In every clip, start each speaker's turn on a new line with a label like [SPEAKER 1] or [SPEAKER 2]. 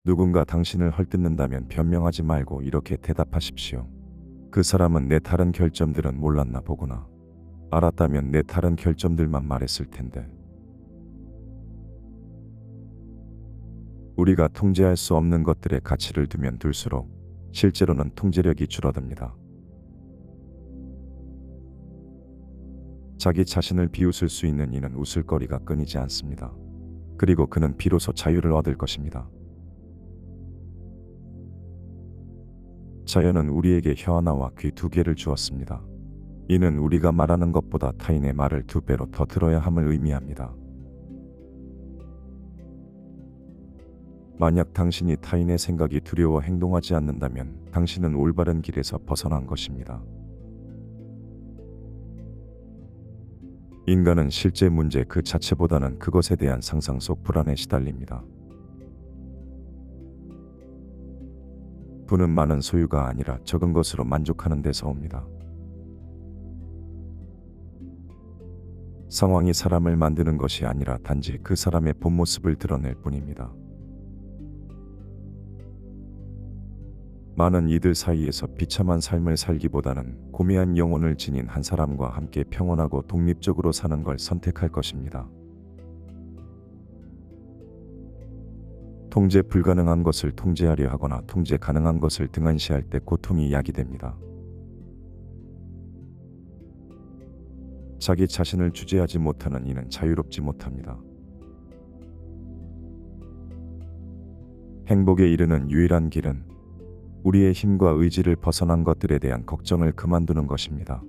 [SPEAKER 1] 누군가 당신을 헐뜯는다면 변명하지 말고 이렇게 대답하십시오. 그 사람은 내 다른 결점들은 몰랐나 보구나. 알았다면 내 다른 결점들만 말했을 텐데. 우리가 통제할 수 없는 것들에 가치를 두면 둘수록 실제로는 통제력이 줄어듭니다. 자기 자신을 비웃을 수 있는 이는 웃을거리가 끊이지 않습니다. 그리고 그는 비로소 자유를 얻을 것입니다. 자연은 우리에게 혀 하나와 귀 두 개를 주었습니다. 이는 우리가 말하는 것보다 타인의 말을 두 배로 더 들어야 함을 의미합니다. 만약 당신이 타인의 생각이 두려워 행동하지 않는다면 당신은 올바른 길에서 벗어난 것입니다. 인간은 실제 문제 그 자체보다는 그것에 대한 상상 속 불안에 시달립니다. 부는 많은 소유가 아니라 적은 것으로 만족하는 데서 옵니다. 상황이 사람을 만드는 것이 아니라 단지 그 사람의 본 모습을 드러낼 뿐입니다. 많은 이들 사이에서 비참한 삶을 살기보다는 고매한 영혼을 지닌 한 사람과 함께 평온하고 독립적으로 사는 걸 선택할 것입니다. 통제 불가능한 것을 통제하려 하거나 통제 가능한 것을 등한시할 때 고통이 야기됩니다. 자기 자신을 주재하지 못하는 이는 자유롭지 못합니다. 행복에 이르는 유일한 길은 우리의 힘과 의지를 벗어난 것들에 대한 걱정을 그만두는 것입니다.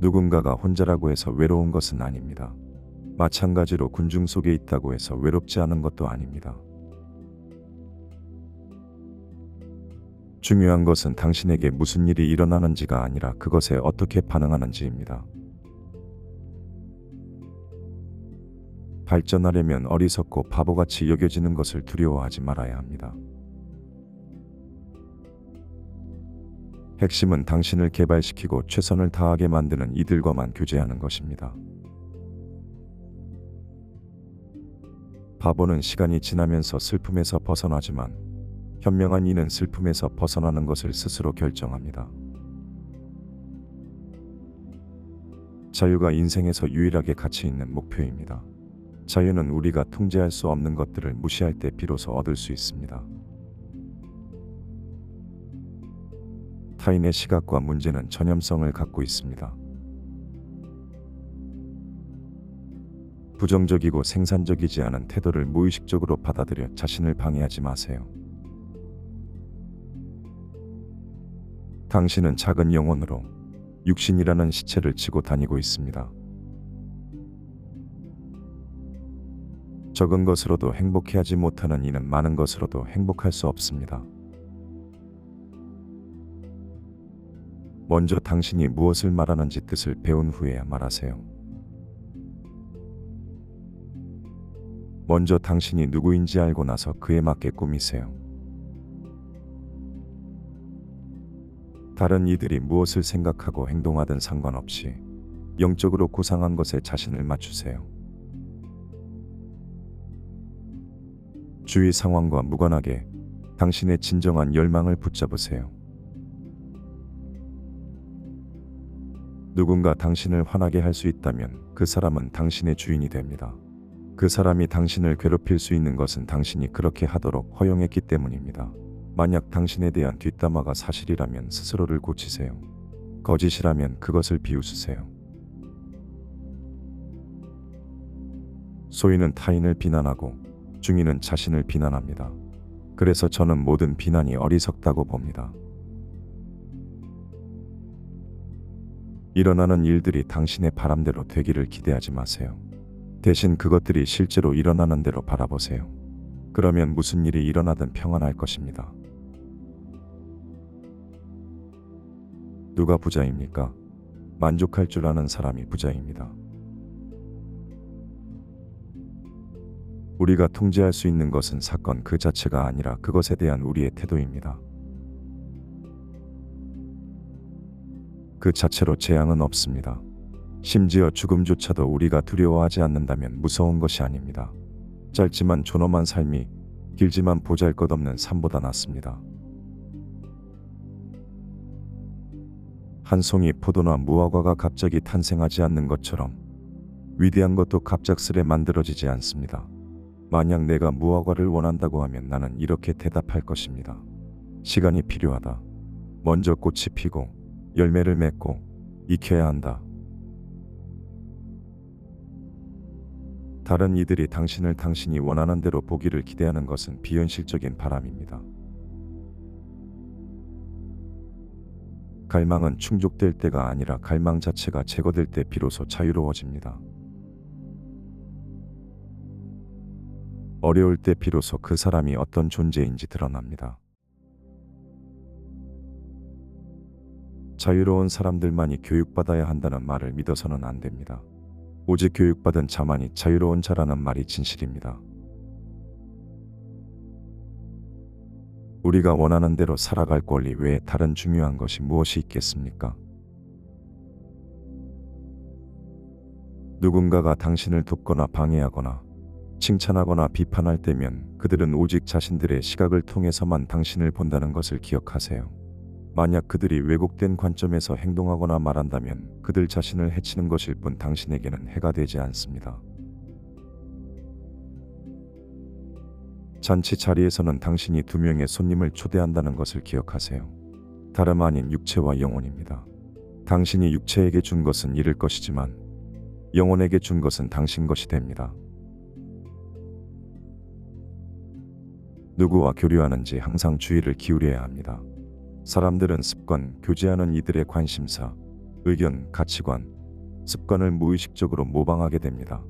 [SPEAKER 1] 누군가가 혼자라고 해서 외로운 것은 아닙니다. 마찬가지로 군중 속에 있다고 해서 외롭지 않은 것도 아닙니다. 중요한 것은 당신에게 무슨 일이 일어나는지가 아니라 그것에 어떻게 반응하는지입니다. 발전하려면 어리석고 바보같이 여겨지는 것을 두려워하지 말아야 합니다. 핵심은 당신을 개발시키고 최선을 다하게 만드는 이들과만 교제하는 것입니다. 바보는 시간이 지나면서 슬픔에서 벗어나지만 현명한 이는 슬픔에서 벗어나는 것을 스스로 결정합니다. 자유가 인생에서 유일하게 가치 있는 목표입니다. 자유는 우리가 통제할 수 없는 것들을 무시할 때 비로소 얻을 수 있습니다. 타인의 시각과 문제는 전염성을 갖고 있습니다. 부정적이고 생산적이지 않은 태도를 무의식적으로 받아들여 자신을 방해하지 마세요. 당신은 작은 영혼으로 육신이라는 시체를 지고 다니고 있습니다. 적은 것으로도 행복해하지 못하는 이는 많은 것으로도 행복할 수 없습니다. 먼저 당신이 무엇을 말하는지 뜻을 배운 후에야 말하세요. 먼저 당신이 누구인지 알고 나서 그에 맞게 꾸미세요. 다른 이들이 무엇을 생각하고 행동하든 상관없이 영적으로 고상한 것에 자신을 맞추세요. 주위 상황과 무관하게 당신의 진정한 열망을 붙잡으세요. 누군가 당신을 화나게 할 수 있다면 그 사람은 당신의 주인이 됩니다. 그 사람이 당신을 괴롭힐 수 있는 것은 당신이 그렇게 하도록 허용했기 때문입니다. 만약 당신에 대한 뒷담화가 사실이라면 스스로를 고치세요. 거짓이라면 그것을 비웃으세요. 소인은 타인을 비난하고 중인은 자신을 비난합니다. 그래서 저는 모든 비난이 어리석다고 봅니다. 일어나는 일들이 당신의 바람대로 되기를 기대하지 마세요. 대신 그것들이 실제로 일어나는 대로 바라보세요. 그러면 무슨 일이 일어나든 평안할 것입니다. 누가 부자입니까? 만족할 줄 아는 사람이 부자입니다. 우리가 통제할 수 있는 것은 사건 그 자체가 아니라 그것에 대한 우리의 태도입니다. 그 자체로 재앙은 없습니다. 심지어 죽음조차도 우리가 두려워하지 않는다면 무서운 것이 아닙니다. 짧지만 존엄한 삶이 길지만 보잘것없는 삶보다 낫습니다. 한 송이 포도나 무화과가 갑자기 탄생하지 않는 것처럼 위대한 것도 갑작스레 만들어지지 않습니다. 만약 내가 무화과를 원한다고 하면 나는 이렇게 대답할 것입니다. 시간이 필요하다. 먼저 꽃이 피고 열매를 맺고 익혀야 한다. 다른 이들이 당신을 당신이 원하는 대로 보기를 기대하는 것은 비현실적인 바람입니다. 갈망은 충족될 때가 아니라 갈망 자체가 제거될 때 비로소 자유로워집니다. 어려울 때 비로소 그 사람이 어떤 존재인지 드러납니다. 자유로운 사람들만이 교육받아야 한다는 말을 믿어서는 안 됩니다. 오직 교육받은 자만이 자유로운 자라는 말이 진실입니다. 우리가 원하는 대로 살아갈 권리 외에 다른 중요한 것이 무엇이 있겠습니까? 누군가가 당신을 돕거나 방해하거나 칭찬하거나 비판할 때면 그들은 오직 자신들의 시각을 통해서만 당신을 본다는 것을 기억하세요. 만약 그들이 왜곡된 관점에서 행동하거나 말한다면 그들 자신을 해치는 것일 뿐 당신에게는 해가 되지 않습니다. 잔치 자리에서는 당신이 2명의 손님을 초대한다는 것을 기억하세요. 다름 아닌 육체와 영혼입니다. 당신이 육체에게 준 것은 잃을 것이지만 영혼에게 준 것은 당신 것이 됩니다. 누구와 교류하는지 항상 주의를 기울여야 합니다. 사람들은 습관, 교제하는 이들의 관심사, 의견, 가치관, 습관을 무의식적으로 모방하게 됩니다.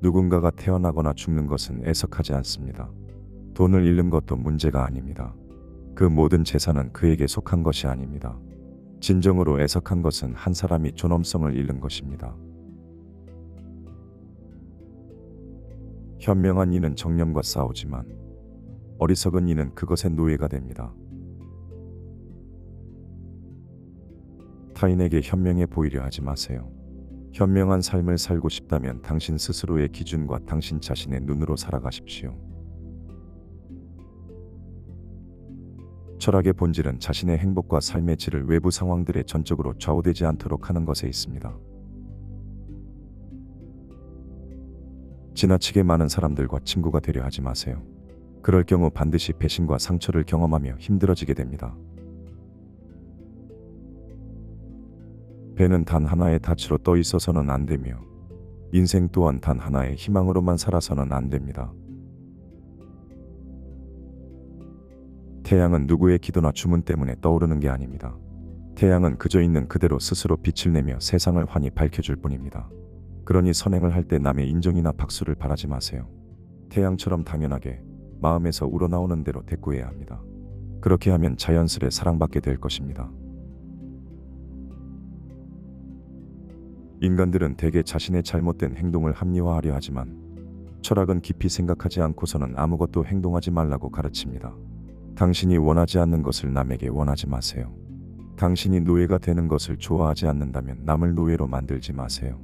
[SPEAKER 1] 누군가가 태어나거나 죽는 것은 애석하지 않습니다. 돈을 잃는 것도 문제가 아닙니다. 그 모든 재산은 그에게 속한 것이 아닙니다. 진정으로 애석한 것은 한 사람이 존엄성을 잃는 것입니다. 현명한 이는 정념과 싸우지만 어리석은 이는 그것의 노예가 됩니다. 타인에게 현명해 보이려 하지 마세요. 현명한 삶을 살고 싶다면 당신 스스로의 기준과 당신 자신의 눈으로 살아가십시오. 철학의 본질은 자신의 행복과 삶의 질을 외부 상황들에 전적으로 좌우되지 않도록 하는 것에 있습니다. 지나치게 많은 사람들과 친구가 되려 하지 마세요. 그럴 경우 반드시 배신과 상처를 경험하며 힘들어지게 됩니다. 배는 단 하나의 닻으로 떠 있어서는 안 되며 인생 또한 단 하나의 희망으로만 살아서는 안 됩니다. 태양은 누구의 기도나 주문 때문에 떠오르는 게 아닙니다. 태양은 그저 있는 그대로 스스로 빛을 내며 세상을 환히 밝혀줄 뿐입니다. 그러니 선행을 할 때 남의 인정이나 박수를 바라지 마세요. 태양처럼 당연하게 마음에서 우러나오는 대로 대꾸해야 합니다. 그렇게 하면 자연스레 사랑받게 될 것입니다. 인간들은 대개 자신의 잘못된 행동을 합리화하려 하지만 철학은 깊이 생각하지 않고서는 아무것도 행동하지 말라고 가르칩니다. 당신이 원하지 않는 것을 남에게 원하지 마세요. 당신이 노예가 되는 것을 좋아하지 않는다면 남을 노예로 만들지 마세요.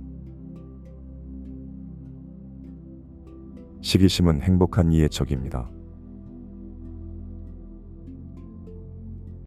[SPEAKER 1] 시기심은 행복한 이의 적입니다.